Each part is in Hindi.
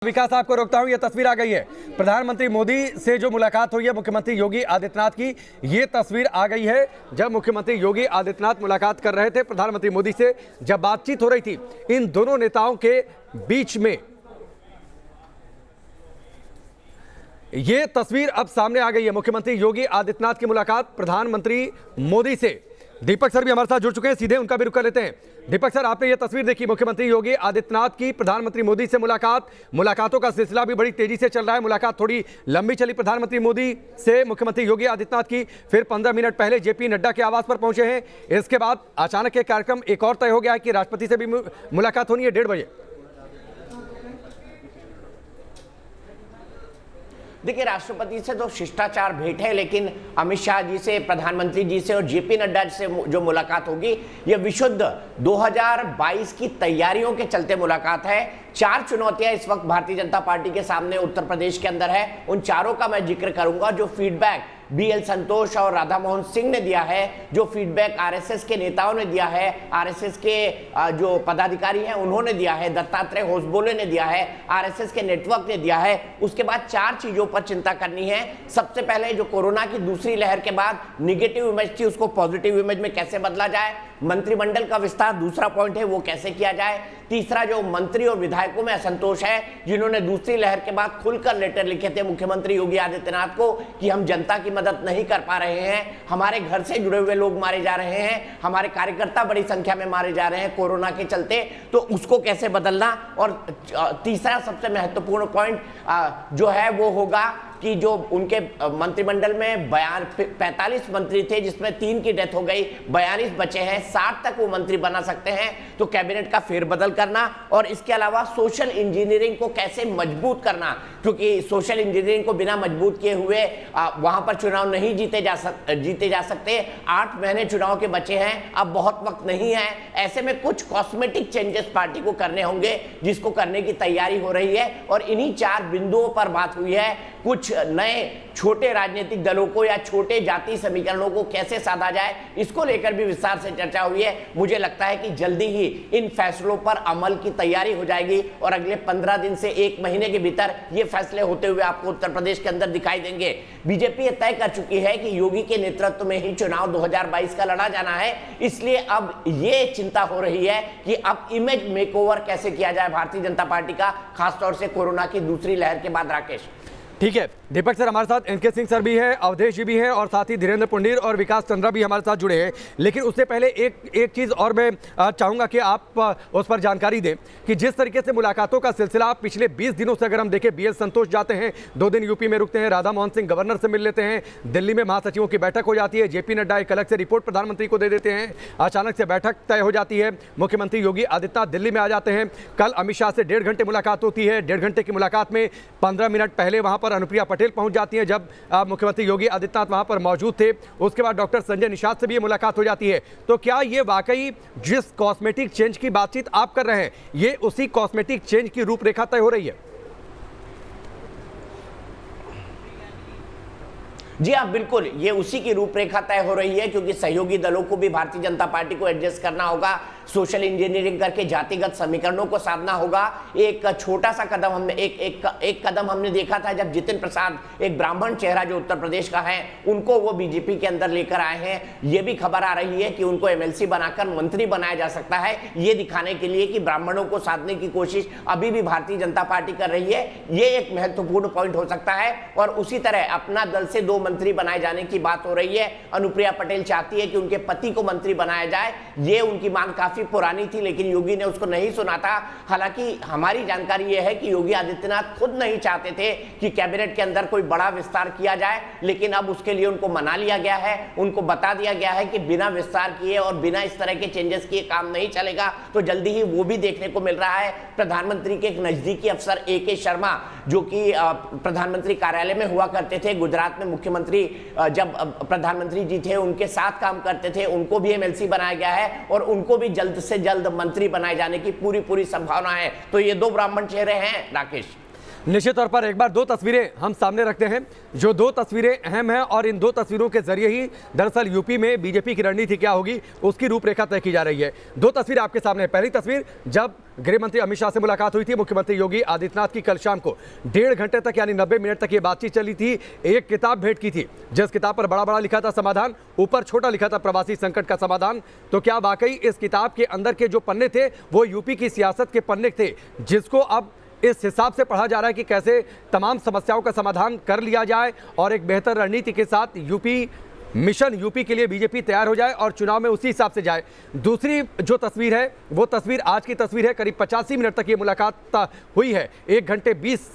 विकास आपको रोकता हूं, यह तस्वीर आ गई है प्रधानमंत्री मोदी से जो मुलाकात हुई है मुख्यमंत्री योगी आदित्यनाथ की। ये तस्वीर आ गई है जब मुख्यमंत्री योगी आदित्यनाथ मुलाकात कर रहे थे प्रधानमंत्री मोदी से, जब बातचीत हो रही थी इन दोनों नेताओं के बीच में। ये तस्वीर अब सामने आ गई है, मुख्यमंत्री योगी आदित्यनाथ की मुलाकात प्रधानमंत्री मोदी से। दीपक सर भी हमारे साथ जुड़ चुके हैं, सीधे उनका भी रुख कर लेते हैं। दीपक सर, आपने ये तस्वीर देखी, मुख्यमंत्री योगी आदित्यनाथ की प्रधानमंत्री मोदी से मुलाकात। मुलाकातों का सिलसिला भी बड़ी तेजी से चल रहा है। मुलाकात थोड़ी लंबी चली प्रधानमंत्री मोदी से मुख्यमंत्री योगी आदित्यनाथ की, फिर 15 मिनट पहले जेपी नड्डा के आवास पर पहुंचे हैं। इसके बाद अचानक ये कार्यक्रम एक और तय हो गया है कि राष्ट्रपति से भी मुलाकात होनी है 1:30 बजे। देखिए, राष्ट्रपति से तो शिष्टाचार भेंट है, लेकिन अमित शाह जी से, प्रधानमंत्री जी से और जेपी नड्डा से जो मुलाकात होगी ये विशुद्ध 2022 की तैयारियों के चलते मुलाकात है। 4 चुनौतियां इस वक्त भारतीय जनता पार्टी के सामने उत्तर प्रदेश के अंदर है, उन चारों का मैं जिक्र करूंगा। जो फीडबैक बीएल संतोष और राधा मोहन सिंह ने दिया है, जो फीडबैक आरएसएस के नेताओं ने दिया है, आरएसएस के जो पदाधिकारी हैं उन्होंने दिया है, दत्तात्रेय होसबोले ने दिया है, आरएसएस के नेटवर्क ने दिया है। उसके बाद 4 चीजों पर चिंता करनी है। सबसे पहले जो कोरोना की दूसरी लहर के बाद निगेटिव इमेज थी उसको पॉजिटिव इमेज में कैसे बदला जाए। मंत्रिमंडल का विस्तार दूसरा पॉइंट है, वो कैसे किया जाए। तीसरा, जो मंत्री और विधायकों में असंतोष है, जिन्होंने दूसरी लहर के बाद खुलकर लेटर लिखे थे मुख्यमंत्री योगी आदित्यनाथ को कि हम जनता की मदद नहीं कर पा रहे हैं, हमारे घर से जुड़े हुए लोग मारे जा रहे हैं, हमारे कार्यकर्ता बड़ी संख्या में मारे जा रहे हैं कोरोना के चलते, तो उसको कैसे बदलना। और तीसरा सबसे महत्वपूर्ण पॉइंट जो है वो होगा कि जो उनके मंत्रिमंडल में 45 मंत्री थे, जिसमें 3 की डेथ हो गई, 42 बचे हैं, 60 तक वो मंत्री बना सकते हैं, तो कैबिनेट का फेरबदल करना। और इसके अलावा सोशल इंजीनियरिंग को कैसे मजबूत करना, क्योंकि सोशल इंजीनियरिंग को बिना मजबूत किए हुए वहां पर चुनाव नहीं जीते जा सकते। 8 महीने चुनाव के बचे हैं, अब बहुत वक्त नहीं है। ऐसे में कुछ कॉस्मेटिक चेंजेस पार्टी को करने होंगे, जिसको करने की तैयारी हो रही है। और इन्हीं 4 बिंदुओं पर बात हुई है। कुछ नए छोटे राजनीतिक दलों को या छोटे जाति समीकरणों को कैसे साधा जाए, इसको लेकर भी विस्तार से चर्चा हुई है। मुझे लगता है कि जल्दी ही इन फैसलों पर अमल की तैयारी हो जाएगी और अगले 15 दिन से 1 महीने के भीतर ये फैसले होते हुए आपको उत्तर प्रदेश के अंदर दिखाई देंगे। बीजेपी ये तय कर चुकी है कि योगी के नेतृत्व में ही चुनाव 2022 का लड़ा जाना है। इसलिए अब ये चिंता हो रही है कि अब इमेज मेकओवर कैसे किया जाए भारतीय जनता पार्टी का, खासतौर से कोरोना की दूसरी लहर के बाद। राकेश, ठीक है। दीपक सर हमारे साथ एनके सिंह सर भी हैं, अवधेश जी भी हैं और साथ ही धीरेन्द्र पुंडीर और विकास चंद्रा भी हमारे साथ जुड़े हैं। लेकिन उससे पहले एक चीज़ और मैं चाहूँगा कि आप उस पर जानकारी दें कि जिस तरीके से मुलाकातों का सिलसिला पिछले 20 दिनों से अगर हम देखें, बीएल संतोष जाते हैं, 2 दिन यूपी में रुकते हैं, राधा मोहन सिंह गवर्नर से मिल लेते हैं, दिल्ली में महासचिवों की बैठक हो जाती है, जेपी नड्डा एक अलग से रिपोर्ट प्रधानमंत्री को दे देते हैं, अचानक से बैठक तय हो जाती है, मुख्यमंत्री योगी आदित्यनाथ दिल्ली में आ जाते हैं। कल अमित शाह से 1.5 घंटे मुलाकात होती है। 1.5 घंटे की मुलाकात में 15 मिनट पहले वहाँ पर अनुप्रिया पटेल पहुंच जाती है, जब मुख्यमंत्री योगी आदित्यनाथ वहां पर मौजूद थे। उसके बाद डॉक्टर संजय निषाद से भी ये मुलाकात हो जाती है। तो क्या ये वाकई जिस कॉस्मेटिक चेंज की बातचीत आप कर रहे हैं, ये उसी कॉस्मेटिक चेंज की रूपरेखा तय हो रही है? जी हाँ, बिल्कुल, ये उसी की रूपरेखा तय हो रही है, क्योंकि सहयोगी दलों को भी भारतीय जनता पार्टी को एडजस्ट करना होगा, सोशल इंजीनियरिंग करके जातिगत समीकरणों को साधना होगा। एक छोटा सा कदम हमने एक कदम हमने देखा था जब जितिन प्रसाद, एक ब्राह्मण चेहरा जो उत्तर प्रदेश का है, उनको वो बीजेपी के अंदर लेकर आए हैं। ये भी खबर आ रही है कि उनको एमएलसी बनाकर मंत्री बनाया जा सकता है, ये दिखाने के लिए कि ब्राह्मणों को साधने की कोशिश अभी भी भारतीय जनता पार्टी कर रही है। ये एक महत्वपूर्ण पॉइंट हो सकता है। और उसी तरह अपना दल से 2 मंत्री बनाए जाने की बात हो रही है। अनुप्रिया पटेल चाहती है कि उनके पति को मंत्री बनाया जाए। ये उनकी मांग काफी पुरानी थी, लेकिन योगी ने उसको नहीं सुना था। हालांकि हमारी जानकारी यह है कि योगी आदित्यनाथ खुद नहीं चाहते थे कि कैबिनेट के अंदर कोई बड़ा विस्तार किया जाए, लेकिन अब उसके लिए उनको मना लिया गया है। उनको बता दिया गया है कि बिना विस्तार किए और बिना इस तरह के चेंजेस किए काम नहीं चलेगा। तो जल्दी ही वो भी देखने को मिल रहा है। प्रधानमंत्री के एक नजदीकी अफसर AK शर्मा, जो कि प्रधानमंत्री कार्यालय में हुआ करते थे, गुजरात में मुख्यमंत्री जब प्रधानमंत्री जी थे उनके साथ काम करते थे, उनको भी एमएलसी बनाया गया है और उनको भी जल्द से जल्द मंत्री बनाए जाने की पूरी संभावना है। तो ये 2 ब्राह्मण चेहरे हैं। राकेश, निश्चित तौर पर एक बार दो तस्वीरें हम सामने रखते हैं, जो दो तस्वीरें अहम हैं और इन दो तस्वीरों के जरिए ही दरअसल यूपी में बीजेपी की रणनीति क्या होगी उसकी रूपरेखा तय की जा रही है। दो तस्वीर आपके सामने है। पहली तस्वीर जब गृह मंत्री अमित शाह से मुलाकात हुई थी मुख्यमंत्री योगी आदित्यनाथ की कल शाम को 1.5 घंटे तक यानी 90 मिनट तक ये बातचीत चली थी। एक किताब भेंट की थी जिस किताब पर बड़ा बड़ा लिखा था समाधान, ऊपर छोटा लिखा था प्रवासी संकट का समाधान। तो क्या वाकई इस किताब के अंदर के जो पन्ने थे वो यूपी की सियासत के पन्ने थे, जिसको अब इस हिसाब से पढ़ा जा रहा है कि कैसे तमाम समस्याओं का समाधान कर लिया जाए और एक बेहतर रणनीति के साथ यूपी के लिए बीजेपी तैयार हो जाए और चुनाव में उसी हिसाब से जाए। दूसरी जो तस्वीर है वो तस्वीर आज की तस्वीर है। करीब 85 मिनट तक ये मुलाकात हुई है। 1 घंटे 20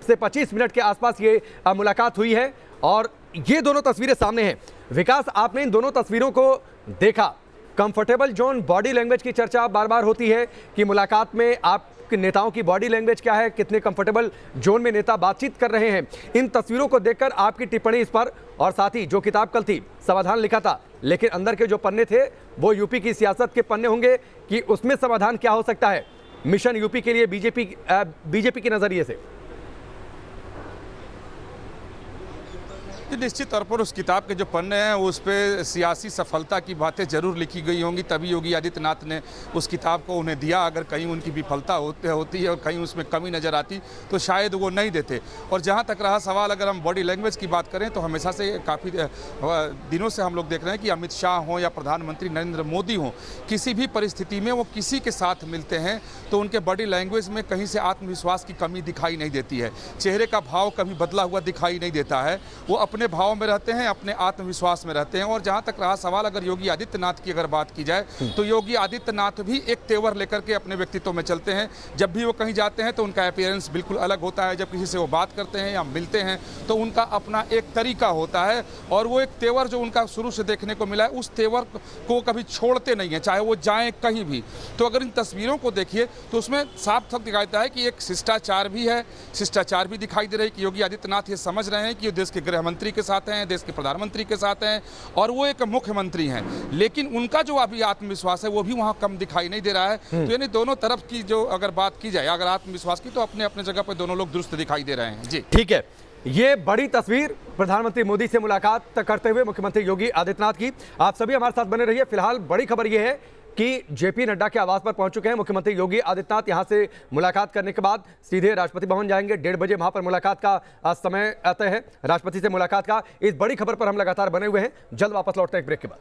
से 25 मिनट के आसपास ये मुलाकात हुई है और ये दोनों तस्वीरें सामने हैं। विकास, आपने इन दोनों तस्वीरों को देखा। कंफर्टेबल जोन, बॉडी लैंग्वेज की चर्चा बार बार होती है कि मुलाकात में आप नेताओं की बॉडी लैंग्वेज क्या है, कितने कंफर्टेबल जोन में नेता बातचीत कर रहे हैं। इन तस्वीरों को देखकर आपकी टिप्पणी इस पर, और साथ ही जो किताब कल थी समाधान लिखा था लेकिन अंदर के जो पन्ने थे वो यूपी की सियासत के पन्ने होंगे कि उसमें समाधान क्या हो सकता है मिशन यूपी के लिए बीजेपी के नजरिए से। निश्चित तौर पर उस किताब के जो पन्ने हैं उस पर सियासी सफलता की बातें जरूर लिखी गई होंगी, तभी योगी आदित्यनाथ ने उस किताब को उन्हें दिया। अगर कहीं उनकी विफलता होती है और कहीं उसमें कमी नज़र आती तो शायद वो नहीं देते। और जहाँ तक रहा सवाल, अगर हम बॉडी लैंग्वेज की बात करें तो हमेशा से काफ़ी दिनों से हम लोग देख रहे हैं कि अमित शाह हों या प्रधानमंत्री नरेंद्र मोदी हों, किसी भी परिस्थिति में वो किसी के साथ मिलते हैं तो उनके बॉडी लैंग्वेज में कहीं से आत्मविश्वास की कमी दिखाई नहीं देती है। चेहरे का भाव कभी बदला हुआ दिखाई नहीं देता है। वो अपने भाव में रहते हैं, अपने आत्मविश्वास में रहते हैं। और जहां तक रहा सवाल, अगर योगी आदित्यनाथ की अगर बात की जाए तो योगी आदित्यनाथ भी एक तेवर लेकर के अपने व्यक्तित्व में चलते हैं। जब भी वो कहीं जाते हैं तो उनका अपीयरेंस बिल्कुल अलग होता है। जब किसी से वो बात करते हैं या मिलते हैं तो उनका अपना एक तरीका होता है और वो एक तेवर जो उनका शुरू से देखने को मिला है, उस तेवर को कभी छोड़ते नहीं है, चाहे वो जाएं कहीं भी। तो अगर इन तस्वीरों को देखिए तो उसमें साफ साफ दिखाई देता है कि एक शिष्टाचार भी है, शिष्टाचार भी दिखाई दे रही है कि योगी आदित्यनाथ ये समझ रहे हैं कि देश के गृह मंत्री के साथ हैं, देश के प्रधानमंत्री के साथ हैं और वो एक मुख्यमंत्री हैं, लेकिन उनका जो अभी आत्मविश्वास है वो भी वहां कम दिखाई नहीं दे रहा है। तो यानी दोनों तरफ की जो अगर बात की जाए, अगर आत्मविश्वास की, तो अपने अपने जगह पर दोनों लोग दुरुस्त दिखाई दे रहे हैं। जी ठीक है, ये बड़ी तस्वीर प्रधानमंत्री मोदी से मुलाकात करते हुए मुख्यमंत्री योगी आदित्यनाथ की। आप सभी हमारे साथ बने रहिए। फिलहाल बड़ी खबर यह है कि जेपी नड्डा के आवास पर पहुंच चुके हैं मुख्यमंत्री योगी आदित्यनाथ। यहां से मुलाकात करने के बाद सीधे राष्ट्रपति भवन जाएंगे। 1:30 बजे वहां पर मुलाकात का समय तय है, राष्ट्रपति से मुलाकात का। इस बड़ी खबर पर हम लगातार बने हुए हैं। जल्द वापस लौटते हैं एक ब्रेक के बाद।